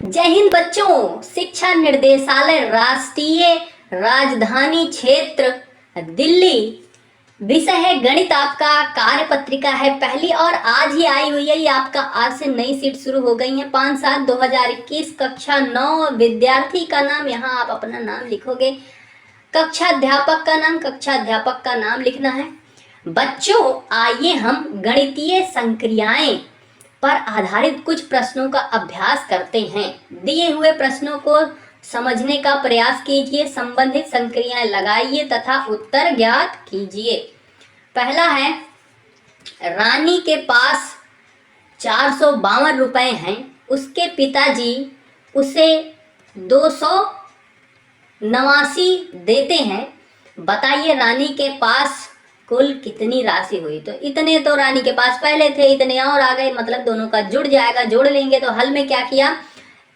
जय हिंद बच्चों। शिक्षा निर्देशालय राष्ट्रीय राजधानी क्षेत्र दिल्ली, विषय है गणित। आपका कार्य पत्रिका है पहली और आज ही आई हुई है। ये आपका आज से नई सीट शुरू हो गई है। 5/7/2021 कक्षा 9 विद्यार्थी का नाम, यहाँ आप अपना नाम लिखोगे। कक्षा अध्यापक का नाम, कक्षा अध्यापक का नाम लिखना है। बच्चों आइए हम गणितीय संक्रियाएं पर आधारित कुछ प्रश्नों का अभ्यास करते हैं। दिए हुए प्रश्नों को समझने का प्रयास कीजिए, संबंधित संक्रियाएं लगाइए तथा उत्तर ज्ञात कीजिए। पहला है, रानी के पास 452 रुपए हैं, उसके पिताजी उसे 289 देते हैं। बताइए रानी के पास कुल कितनी राशि हुई। तो इतने तो रानी के पास पहले थे, इतने और आ गए, मतलब दोनों का जुड़ जाएगा। जोड़ लेंगे तो हल में क्या किया,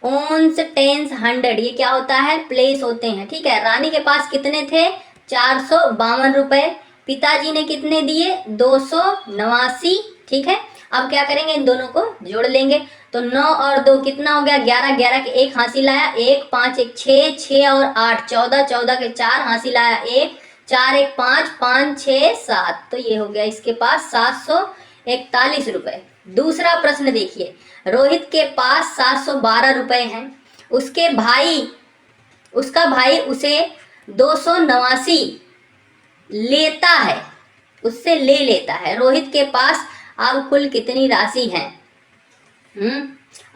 ओन्स टेंस हंड्रेड, ये क्या होता है, प्लेस होते हैं। ठीक है, रानी के पास कितने थे, 452 रुपए, पिताजी ने कितने दिए, 289। ठीक है, अब क्या करेंगे, इन दोनों को जोड़ लेंगे। तो 9 और 2 कितना हो गया, 11, 11 के 1 हासिल आया, 1 5 1 6, 6 और 8 14, 14 के 4 हासिल आया 1, 4 1 5, 5 6 7। तो ये हो गया इसके पास 741 रुपए। दूसरा प्रश्न देखिए, रोहित के पास 712 रुपए हैं, उसका भाई उसे 289 लेता है, उससे ले लेता है। रोहित के पास अब कुल कितनी राशि है,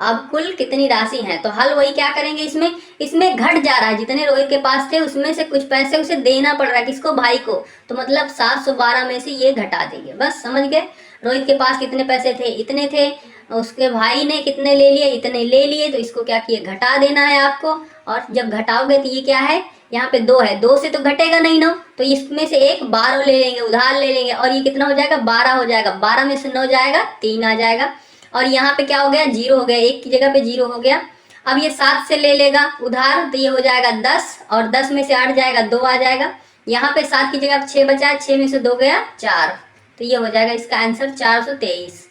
अब कुल कितनी राशि है। तो हल वही क्या करेंगे, इसमें घट जा रहा है, जितने रोहित के पास थे उसमें से कुछ पैसे उसे देना पड़ रहा है, किसको, भाई को। तो मतलब 712 में से ये घटा देंगे, बस समझ गए। रोहित के पास कितने पैसे थे, इतने थे, उसके भाई ने कितने ले लिए, इतने ले लिए, तो इसको क्या किए, घटा देना है आपको। और जब घटाओगे तो ये क्या है, यहाँ पे 2 है, 2 से तो घटेगा नहीं ना, तो इसमें से एक 12 ले लेंगे, उधार ले लेंगे, और ये कितना हो जाएगा, 12 हो जाएगा। 12 में से 9 जाएगा, 3 आ जाएगा। और यहाँ पे क्या हो गया, 0 हो गया, 1 की जगह पे 0 हो गया। अब ये 7 से ले लेगा उधार, तो ये हो जाएगा 10, और 10 में से 8 जाएगा, 2 आ जाएगा। यहाँ पे 7 की जगह 6 बचा, 6 में से 2 गया 4, तो ये हो जाएगा इसका आंसर 423।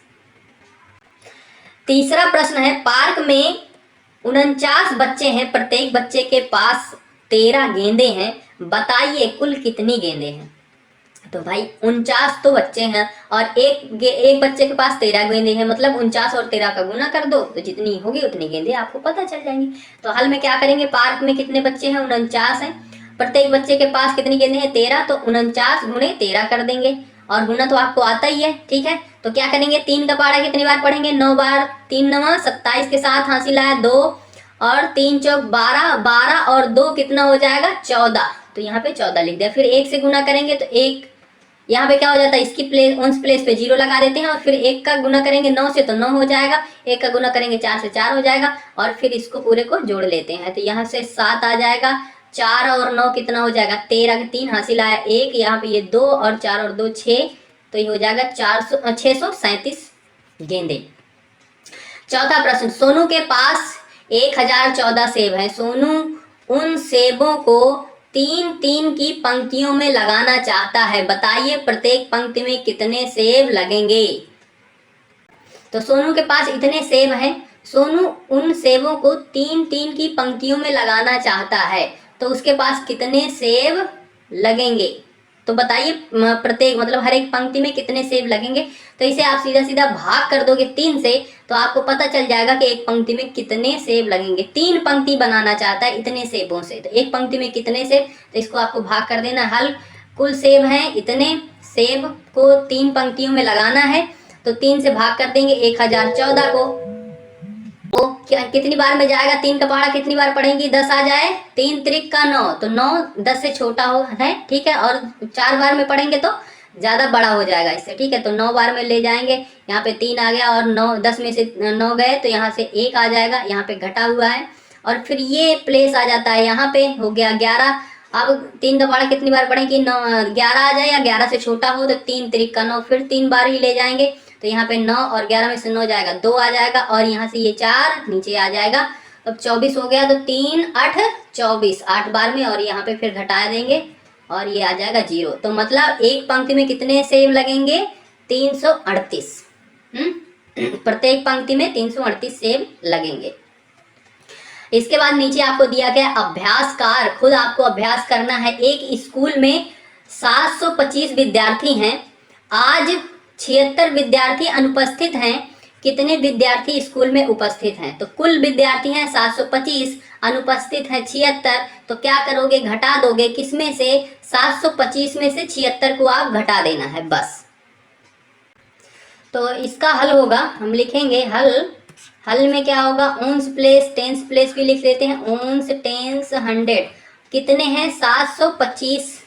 तीसरा प्रश्न है, पार्क में 49 बच्चे हैं, प्रत्येक बच्चे के पास 13 गेंदे हैं, बताइए कुल कितनी गेंदे हैं। तो भाई 49 तो बच्चे हैं और एक बच्चे के पास 13 गेंदे हैं, मतलब 49 और 13 का गुना कर दो, तो जितनी होगी उतनी गेंदे आपको पता चल जाएंगी। तो हल में क्या करेंगे, पार्क में कितने बच्चे हैं, 49 हैं, प्रत्येक बच्चे के पास कितनी गेंदे हैं, 13, तो 49 गुणे 13 कर देंगे, और गुना तो आपको आता ही है। ठीक है, तो क्या करेंगे, 3 का पहाड़ा कितनी बार पढ़ेंगे, 9 बार, 3 9 27 के साथ हासिल आया 2, और 3 चौक 12, 12 और 2 कितना हो जाएगा, 14, तो यहाँ पे 14 लिख दिया। फिर 1 से गुना करेंगे तो 1, यहाँ पे क्या हो जाता है, इसकी प्लेस, उस प्लेस पे 0 लगा देते हैं, और फिर 1 का गुना करेंगे 9 से तो 9 हो जाएगा, 1 का गुना करेंगे 4 से 4 हो जाएगा, और फिर इसको पूरे को जोड़ लेते हैं, तो यहाँ से 7 आ जाएगा, 4 और 9 कितना हो जाएगा, 13 के 3 हासिल आया 1, यहाँ पे ये 2 और 4 और 2 6, तो ये हो जाएगा 637 गेंदे। चौथा प्रश्न, सोनू के पास 1014 सेब है, सोनू उन सेबों को 3-3 की पंक्तियों में लगाना चाहता है, बताइए प्रत्येक पंक्ति में कितने सेब लगेंगे। तो सोनू के पास इतने सेब हैं, सोनू उन सेबों को 3-3 की पंक्तियों में लगाना चाहता है, तो उसके पास कितने सेब लगेंगे। तो बताइए प्रत्येक, मतलब हर एक पंक्ति में कितने सेब लगेंगे। तो इसे आप सीधा सीधा भाग कर दोगे 3 से, तो आपको पता चल जाएगा कि एक पंक्ति में कितने सेब लगेंगे। 3 पंक्ति बनाना चाहता है इतने सेबों से, तो एक पंक्ति में कितने सेब, तो इसको आपको भाग कर देना। हल, कुल सेब हैं इतने, सेब को 3 पंक्तियों में लगाना है, तो 3 से भाग कर देंगे 1014 को, तो कितनी बार में जाएगा, 3 का पहाड़ा कितनी बार पढ़ेंगी, 10 आ जाए, 3 त्रिक का 9, तो 9 10 से छोटा हो है। ठीक है, और 4 बार में पढ़ेंगे तो ज़्यादा बड़ा हो जाएगा इससे। ठीक है, तो 9 बार में ले जाएंगे, यहाँ पे 3 आ गया, और 9 10 में से 9 गए, तो यहाँ से 1 आ जाएगा, यहाँ पे घटा हुआ है, और फिर ये प्लेस आ जाता है, यहाँ पे हो गया 11। अब 3 का पहाड़ा कितनी बार पढ़ेंगे, 11 आ जाए, या 11 से छोटा हो तो 3 त्रिक का 9, फिर 3 बार ही ले जाएंगे, तो यहाँ पे 9 और 11 में से 9 जाएगा, 2 आ जाएगा, और यहाँ से ये 4 नीचे आ जाएगा, अब 24 हो गया, तो 3 8 24, 8 बार में, और यहाँ पे फिर घटा देंगे, और ये आ जाएगा 0। तो मतलब एक पंक्ति में कितने सेब लगेंगे, 338। प्रत्येक पंक्ति में 338 सेब लगेंगे। इसके बाद नीचे आपको दिया गया अभ्यास कार्य, खुद आपको अभ्यास करना है। एक स्कूल में 725 विद्यार्थी हैं, आज 76 विद्यार्थी अनुपस्थित हैं, कितने विद्यार्थी स्कूल में उपस्थित हैं? तो कुल विद्यार्थी हैं 725, अनुपस्थित है 76, तो क्या करोगे? घटा दोगे, किसमें से? 725 में से 76 को आप घटा देना है बस। तो इसका हल होगा, हम लिखेंगे हल में क्या होगा? ओन्स प्लेस टेंस प्लेस भी लिख लेते हैं, ओन्स टेंस 100, कितने हैं? 725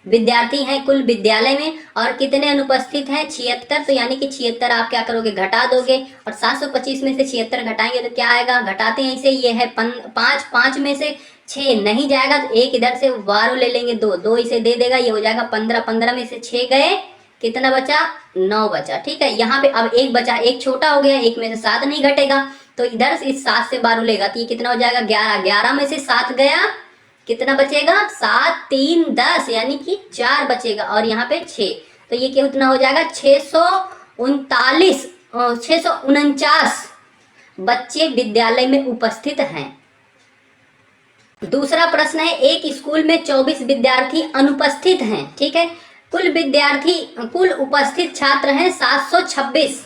विद्यार्थी हैं कुल विद्यालय में, और कितने अनुपस्थित हैं? 76, तो यानी कि 76 आप क्या करोगे? घटा दोगे, और 725 में से 76 घटाएंगे तो क्या आएगा? घटाते हैं इसे, ये है 5 में से 6 नहीं जाएगा तो एक इधर से 12 ले लेंगे, 2 इसे दे देगा, ये हो जाएगा 15, 15 में से 6 गए, कितना बचा? 9 बचा। ठीक है, यहाँ पे अब एक बचा, एक छोटा हो गया, एक में से 7 नहीं घटेगा, तो इधर से इस 7 से 12 लेगा तो ये कितना हो जाएगा? 11, 11 में से 7 गया, कितना बचेगा? 7, 3, 10, यानी कि 4 बचेगा, और यहाँ पे 6, तो ये कितना हो जाएगा? 649 बच्चे विद्यालय में उपस्थित हैं। दूसरा प्रश्न है, एक स्कूल में 24 विद्यार्थी अनुपस्थित हैं। ठीक है, कुल उपस्थित छात्र हैं 726,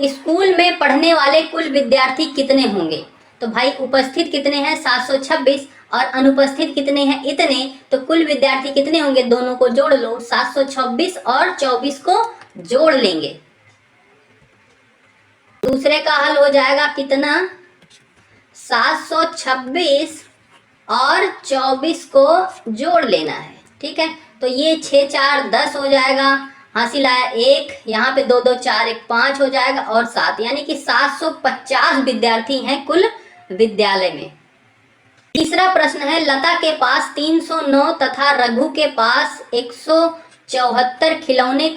स्कूल में पढ़ने वाले कुल विद्यार्थी कितने होंगे? तो भाई उपस्थित कितने हैं? 726, और अनुपस्थित कितने हैं? इतने, तो कुल विद्यार्थी कितने होंगे? दोनों को जोड़ लो, 726 और 24 को जोड़ लेंगे। दूसरे का हल हो जाएगा कितना? 726 और 24 को जोड़ लेना है। ठीक है, तो ये 6, 4, 10 हो जाएगा, हासिल आया 1, यहाँ पे 2, 2, 4, 1, 5 हो जाएगा, और 7, यानी कि 750 विद्यार्थी हैं कुल विद्यालय में। तीसरा प्रश्न है, लता के पास 309 तथा रघु के पास 174 खिलौना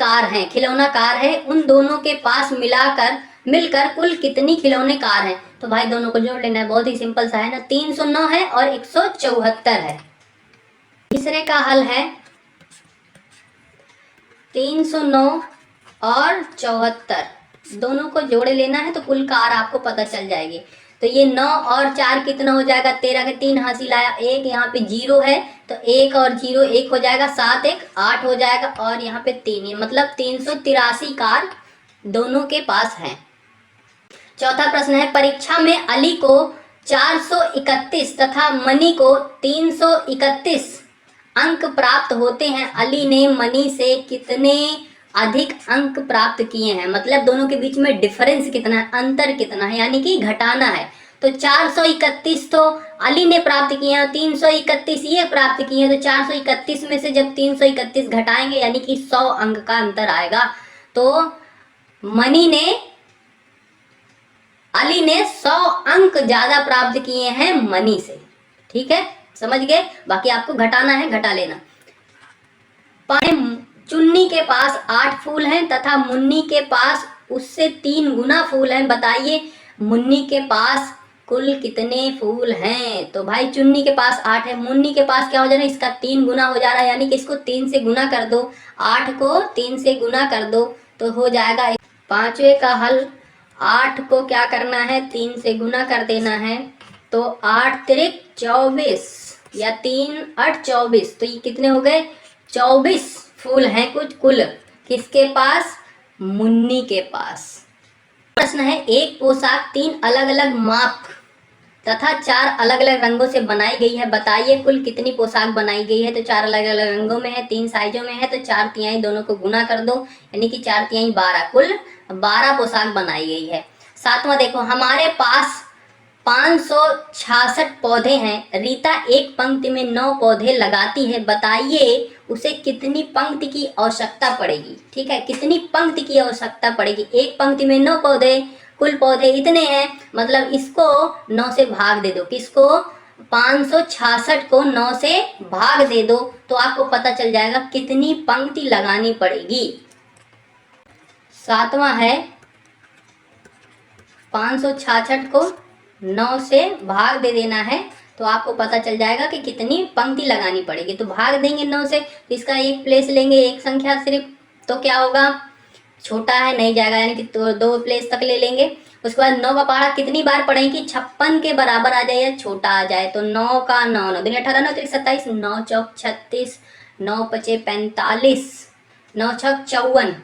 कार है, उन दोनों के पास मिलकर कुल कितनी खिलौने कार हैं? तो भाई दोनों को जोड़ लेना है, बहुत ही सिंपल सा है ना, 309 है और 174 है। तीसरे का हल है 309 और 74, दोनों को जोड़ लेना है तो कुल कार आपको पता चल जाएगी। तो ये 9 और 4 कितना हो जाएगा? 13 के 3 हासिल आया, 1 यहाँ पे 0 है तो 1 और 0 1 हो जाएगा, 7 1 8 हो जाएगा, और यहाँ पे 3, मतलब 383 कार दोनों के पास है। चौथा प्रश्न है, परीक्षा में अली को 431 तथा मनी को 331 अंक प्राप्त होते हैं, अली ने मनी से कितने अधिक अंक प्राप्त किए हैं? मतलब दोनों के बीच में डिफरेंस कितना है, अंतर कितना है, यानी कि घटाना है। तो 431 तो अली ने प्राप्त किए हैं, 331 ये प्राप्त किए हैं, तो 431 में से जब 331 घटाएंगे यानी कि 100 अंक का अंतर आएगा। तो अली ने 100 अंक ज्यादा प्राप्त किए हैं मनी से। ठीक है, समझ गए? बाकी आपको घटाना है, घटा लेना। चुन्नी के पास 8 फूल हैं तथा मुन्नी के पास उससे 3 गुना फूल हैं, बताइए मुन्नी के पास कुल कितने फूल हैं? तो भाई चुन्नी के पास 8 है, मुन्नी के पास क्या हो जा रहा है? इसका 3 गुना हो जा रहा है, यानी कि इसको 3 से गुना कर दो, 8 को 3 से गुना कर दो तो हो जाएगा। पांचवे का हल, 8 को क्या करना है? 3 से गुना कर देना है, तो 8 तिरिक 24 या 3 8 24, तो ये कितने हो गए? 24 फूल हैं कुछ कुल, किसके पास? मुन्नी के पास। प्रश्न है, एक पोशाक 3 अलग अलग माप तथा 4 अलग अलग रंगों से बनाई गई है, बताइए कुल कितनी पोशाक बनाई गई है? तो 4 अलग अलग रंगों में है, 3 साइजों में है, तो 4 तिहाई दोनों को गुना कर दो, यानी कि 4 तिहाई 12, कुल 12 पोशाक बनाई गई है। सातवां देखो, हमारे पास 566 पौधे हैं, रीता एक पंक्ति में 9 पौधे लगाती है, बताइए उसे कितनी पंक्ति की आवश्यकता पड़ेगी? ठीक है, कितनी पंक्ति की आवश्यकता पड़ेगी? एक पंक्ति में 9 पौधे, कुल पौधे इतने हैं, मतलब इसको 9 से भाग दे दो, किसको? 566 को 9 से भाग दे दो, तो आपको पता चल जाएगा कितनी पंक्ति लगानी पड़ेगी। सातवां है, 566 को 9 से भाग दे देना है, तो आपको पता चल जाएगा कि कितनी पंक्ति लगानी पड़ेगी। तो भाग देंगे 9 से, तो इसका एक प्लेस लेंगे, एक संख्या सिर्फ, तो क्या होगा? छोटा है नहीं जाएगा, यानी कि 2 प्लेस तक ले लेंगे, उसके बाद 9 का पहाड़ा कितनी बार पढ़ें कि 56 के बराबर आ जाए या छोटा आ जाए। तो 9 का 9, 9 दूनी 18, 9 त्रिक 27, 9 चौक 36, 9 पचे 45, 9 छक 54,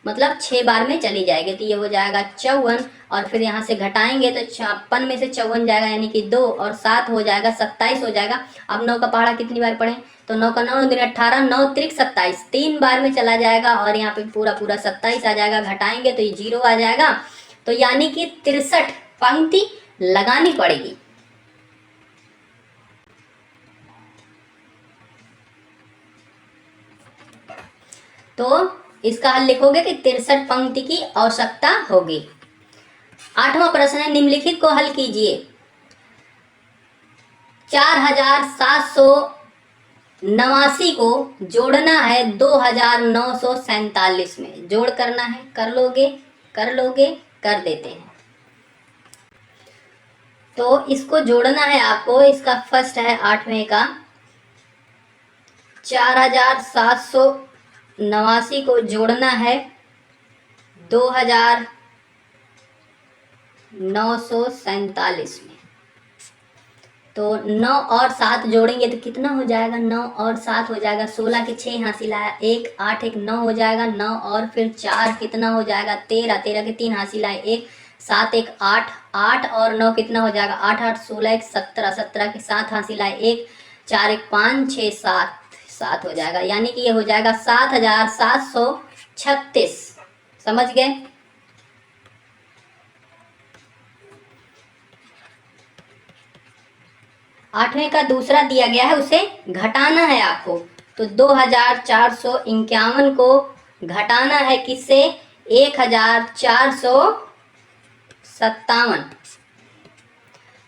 मतलब 6 बार में चली जाएगी। तो ये हो जाएगा 54 और फिर यहाँ से घटाएंगे तो 56 में से 54 जाएगा यानी कि 2 और 7 हो जाएगा 27 हो जाएगा। अब 9 का पहाड़ा कितनी बार पढ़ें तो 9 का 9, 9 दूनी 18, 9 त्रिक 27, 3 बार में चला जाएगा और यहाँ पे पूरा पूरा 27 आ जाएगा। घटाएंगे तो ये 0 आ जाएगा। तो यानी कि 63 पंक्ति लगानी पड़ेगी। तो इसका हल लिखोगे कि 63 पंक्ति की आवश्यकता होगी। 8वां प्रश्न है, निम्नलिखित को हल कीजिए। 4789 को जोड़ना है 2947 में। जोड़ करना है, कर लोगे, कर देते हैं। तो इसको जोड़ना है आपको। इसका फर्स्ट है 8वें का 4789 को जोड़ना है 2947 में। तो 9 और 7 जोड़ेंगे तो कितना हो जाएगा, 9 और 7 हो जाएगा 16 के 6 हासिल आया 1, 8 1 9 हो जाएगा 9 और फिर 4 कितना हो जाएगा 13, 13 के 3 हासिल आए 1, 7 1 8, 8 और 9 कितना हो जाएगा 8 8 16 1 17, 17 के 7 हासिल आए 1, 4 1 5 6 7, 7 हो जाएगा। यानी कि ये हो जाएगा 7736। समझ गए। आठवें का दूसरा दिया गया है, उसे घटाना है आपको। तो 2451 को घटाना है किससे, 1457।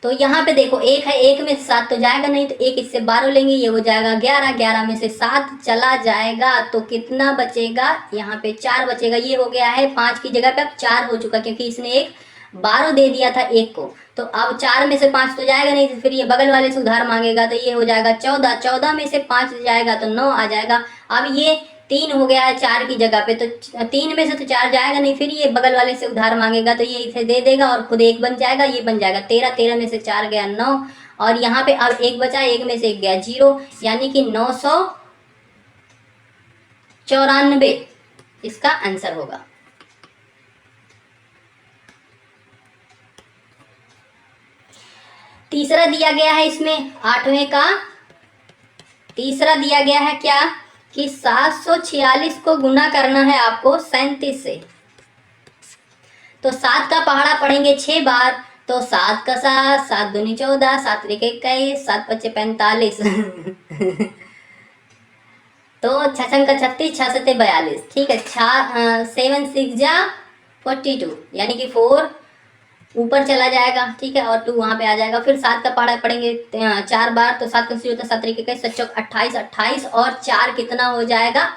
तो यहाँ पे देखो 1 है, 1 में से 7 तो जाएगा नहीं, तो 1 इससे 12 लेंगे, ये हो जाएगा 11, 11 में से 7 चला जाएगा तो कितना बचेगा, यहाँ पे 4 बचेगा। ये हो गया है 5 की जगह पे अब 4 हो चुका, क्योंकि इसने एक 12 दे दिया था 1 को। तो अब 4 में से 5 तो जाएगा नहीं, तो फिर ये बगल वाले से उधार मांगेगा, तो ये हो जाएगा 14, 14 में से 5 जाएगा तो 9 आ जाएगा। अब ये 3 हो गया है 4 की जगह पे, तो 3 में से तो 4 जाएगा नहीं, फिर ये बगल वाले से उधार मांगेगा, तो ये इसे दे देगा और खुद 1 बन जाएगा, ये बन जाएगा 13, 13 में से 4 गया 9 और यहाँ पे अब 1 बचा, 1 में से 1 गया 0, यानी कि 994 इसका आंसर होगा। तीसरा दिया गया है इसमें, 8वें का तीसरा दिया गया है क्या कि 746 को गुना करना है आपको 37 से। तो 7 का पहाड़ा पढ़ेंगे 6 बार, तो 7 का 7, 7 दूनी 14, 7 त्रिक 21, 7 पच्चे 45 तो 6 का 36, 6 सत्ते 42, ठीक है। 7 6 जा 42, यानी कि 4 ऊपर चला जाएगा, ठीक है, और 2 वहाँ पे आ जाएगा। फिर 7 का पहाड़ा पढ़ेंगे 4 बार, तो 7 का 7 तरीके का 7 चौक 28, 28 और 4 कितना हो जाएगा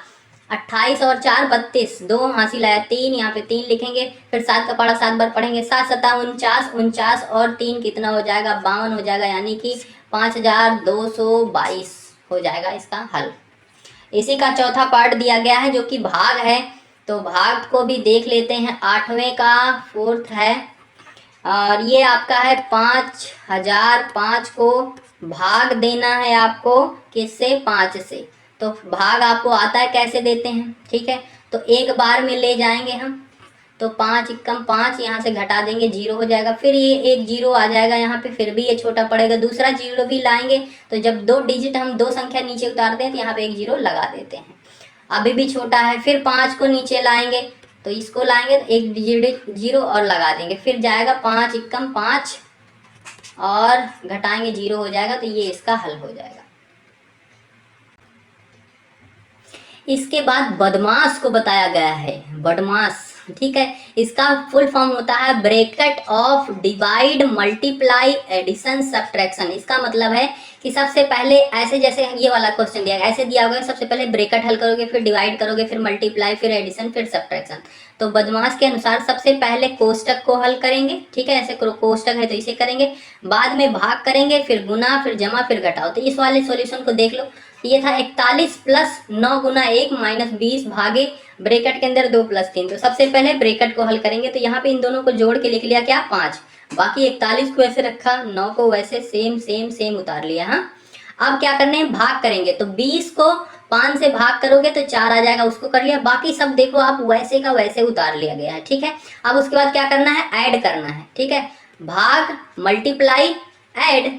28 और 4 32, 2 हासिल आया 3, यहाँ पे 3 लिखेंगे। फिर 7 का पहाड़ा 7 बार पढ़ेंगे, 7 7 49, 49 और 3 कितना हो जाएगा 52 हो जाएगा, यानी कि 5222 हो जाएगा इसका हल। इसी का चौथा पार्ट दिया गया है जो कि भाग है, तो भाग को भी देख लेते हैं। 8वें का 4th है और ये आपका है 5005 को भाग देना है आपको किससे, 5 से। तो भाग आपको आता है कैसे देते हैं, ठीक है। तो एक बार में ले जाएंगे हम, तो 5 एकम 5, यहाँ से घटा देंगे 0 हो जाएगा। फिर ये एक 0 आ जाएगा यहाँ पे, फिर भी ये छोटा पड़ेगा। दूसरा 0 भी लाएंगे, तो जब 2 डिजिट हम 2 संख्या नीचे उतारते हैं तो यहाँ पे एक 0 लगा देते हैं, अभी भी छोटा है। फिर 5 को नीचे लाएंगे, तो इसको लाएंगे तो एक डिजिट 0 और लगा देंगे, फिर जाएगा 5 एकम 5 और घटाएंगे 0 हो जाएगा, तो ये इसका हल हो जाएगा। इसके बाद बदमाश को बताया गया है, बदमाश, ठीक है। इसका फुल फॉर्म होता है bracket of divide multiply addition subtraction. इसका मतलब है कि सबसे पहले ऐसे, जैसे ये वाला क्वेश्चन दिया ऐसे दिया होगा, सबसे पहले ब्रैकेट हल करोगे, फिर डिवाइड करोगे, फिर मल्टीप्लाई, फिर एडिशन, फिर सब्ट्रैक्शन। तो बदमाश के अनुसार सबसे पहले कोष्टक को हल करेंगे, ठीक है, ऐसे कोष्टक है तो इसे करेंगे, बाद में भाग करेंगे, फिर गुना, फिर जमा, फिर घटाओ। तो इस वाले सॉल्यूशन को देख लो, ये था 41 प्लस 9 गुना 1 माइनस 20 भागे ब्रैकेट के अंदर 2 प्लस 3। तो सबसे पहले ब्रैकेट को हल करेंगे, तो यहाँ पे इन दोनों को जोड़ के लिख लिया क्या 5, बाकी 41 को ऐसे रखा, 9 को वैसे सेम सेम सेम उतार लिया। हाँ, अब क्या करने हैं, भाग करेंगे, तो 20 को 5 से भाग करोगे तो 4 आ जाएगा, उसको कर लिया। बाकी सब देखो आप वैसे का वैसे उतार लिया गया है, ठीक है। अब उसके बाद क्या करना है, ऐड करना है, ठीक है। भाग मल्टीप्लाई ऐड,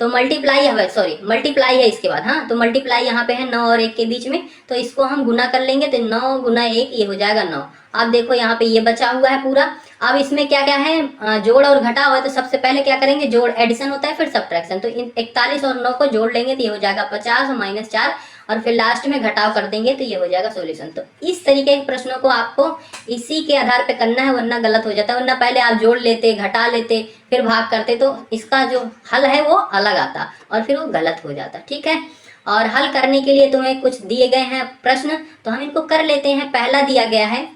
तो मल्टीप्लाई है, सॉरी मल्टीप्लाई है इसके बाद। हाँ, तो मल्टीप्लाई यहाँ पे है 9 और 1 के बीच में, तो इसको हम गुना कर लेंगे, तो 9 गुना 1 ये हो जाएगा 9। अब देखो यहाँ पे ये बचा हुआ है पूरा। अब इसमें क्या क्या है, जोड़ और घटा हुआ है, तो सबसे पहले क्या करेंगे, जोड़ एडिशन होता है, फिर सब्ट्रैक्शन। तो इन 41 और 9 को जोड़ लेंगे तो ये हो जाएगा 50 माइनस 4, और फिर लास्ट में घटाव कर देंगे तो ये हो जाएगा सॉल्यूशन। तो इस तरीके के प्रश्नों को आपको इसी के आधार पे करना है, वरना गलत हो जाता है। वरना पहले आप जोड़ लेते, घटा लेते, फिर भाग करते, तो इसका जो हल है वो अलग आता और फिर वो गलत हो जाता, ठीक है। और हल करने के लिए तुम्हें कुछ दिए गए हैं प्रश्न, तो हम इनको कर लेते हैं। पहला दिया गया है,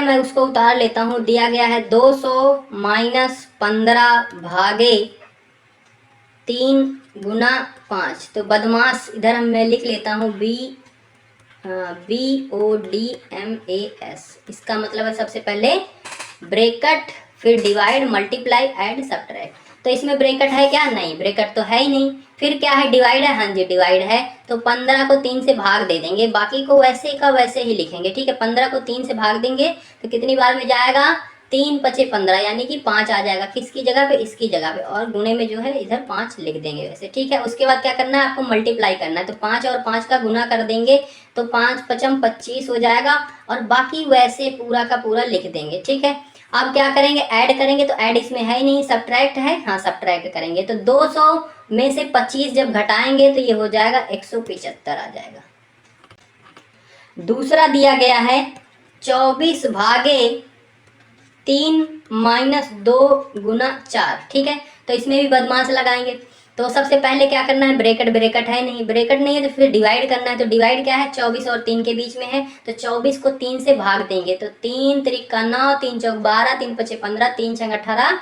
मैं उसको उतार लेता हूँ। दिया गया है 200 माइनस 15 भागे 3 गुना 5। तो बदमाश इधर मैं लिख लेता हूँ BODMAS। इसका मतलब है सबसे पहले ब्रैकेट, फिर डिवाइड, मल्टीप्लाई, ऐड, सब्ट्रैक्ट। तो इसमें ब्रैकेट है क्या, नहीं, ब्रैकेट तो है ही नहीं। फिर क्या है, डिवाइड है, हाँ जी डिवाइड है। तो 15 को 3 से भाग दे देंगे, बाकी को वैसे का वैसे ही लिखेंगे, ठीक है। 15 को 3 से भाग देंगे तो कितनी बार में जाएगा, 3 पचे 15, यानी कि 5 आ जाएगा। किसकी जगह पे, इसकी जगह पे, और गुणे में जो है इधर 5 लिख देंगे वैसे, ठीक है। उसके बाद क्या करना है, आपको मल्टीप्लाई करना है, तो 5 और 5 का गुना कर देंगे तो 5 पचम 25 हो जाएगा, और बाकी वैसे पूरा का पूरा लिख देंगे, ठीक है। अब क्या करेंगे, ऐड करेंगे, तो ऐड इसमें है ही नहीं, सब्ट्रैक्ट है, हाँ सब्ट्रैक्ट करेंगे, तो 200 में से 25 जब घटाएंगे तो ये हो जाएगा 175 आ जाएगा। दूसरा दिया गया है 24 भागे 3 माइनस 2 गुना 4, ठीक है। तो इसमें भी बदमाश लगाएंगे। तो सबसे पहले क्या करना है, ब्रैकेट, ब्रैकेट है नहीं, ब्रैकेट नहीं है तो फिर डिवाइड करना है। तो डिवाइड क्या है, 24 और 3 के बीच में है, तो 24 को 3 से भाग देंगे, तो 3 त्रिका 9, 3 चौक 12, 3 पचे 15, 3 छंग 18,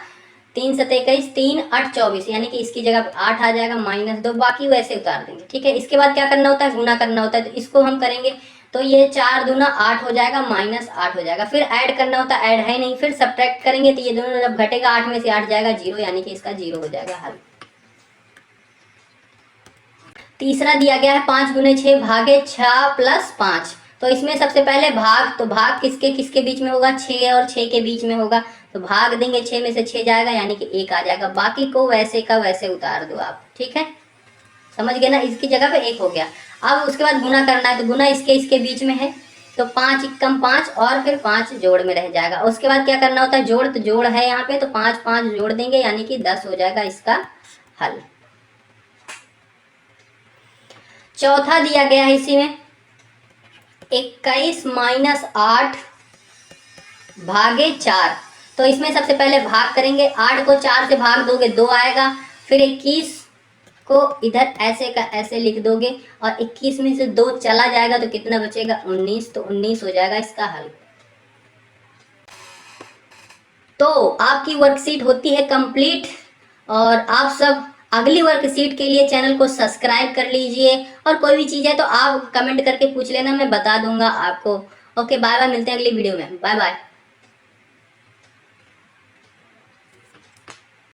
3 सत 21, 3 8 24, यानी कि इसकी जगह 8 आ जाएगा माइनस 2, बाकी वैसे उतार देंगे, ठीक है। इसके बाद क्या करना होता है, गुना करना होता है, तो इसको हम करेंगे, तो ये 4 दूना 8 हो जाएगा, माइनस 8 हो जाएगा। फिर ऐड करना होता है, ऐड है नहीं, फिर सब्ट्रैक्ट करेंगे, तो ये दोनों जब घटेगा 8 में से 8 जाएगा 0, यानी कि इसका 0 हो जाएगा हल। तीसरा दिया गया है 5 गुने 6 भागे 6 प्लस 5। तो इसमें सबसे पहले भाग, तो भाग किसके किसके बीच में होगा, 6 और 6 के बीच में होगा, तो भाग देंगे, 6 में से 6 जाएगा, यानी कि 1 आ जाएगा। बाकी को वैसे का वैसे उतार दो आप, ठीक है, समझ गए ना। इसकी जगह पे 1 हो गया। अब उसके बाद गुना करना है, तो गुना इसके बीच में है, तो 5 कम 5 और फिर 5 जोड़ में रह जाएगा। उसके बाद क्या करना होता है, जोड़, तो जोड़ है यहाँ पे, तो 5 5 जोड़ देंगे, यानी कि 10 हो जाएगा इसका हल। चौथा दिया गया है इसी में 21 माइनस 8 भागे 4। तो इसमें सबसे पहले भाग करेंगे, 8 को 4 से भाग दोगे 2 आएगा, फिर 21 को इधर ऐसे का ऐसे लिख दोगे, और 21 में से 2 चला जाएगा तो कितना बचेगा, 19, तो 19 हो जाएगा इसका हल। तो आपकी वर्कशीट होती है कंप्लीट, और आप सब अगली वर्कशीट के लिए चैनल को सब्सक्राइब कर लीजिए, और कोई भी चीज़ है तो आप कमेंट करके पूछ लेना, मैं बता दूंगा आपको। ओके, बाय बाय, मिलते हैं अगली वीडियो में, बाय बाय।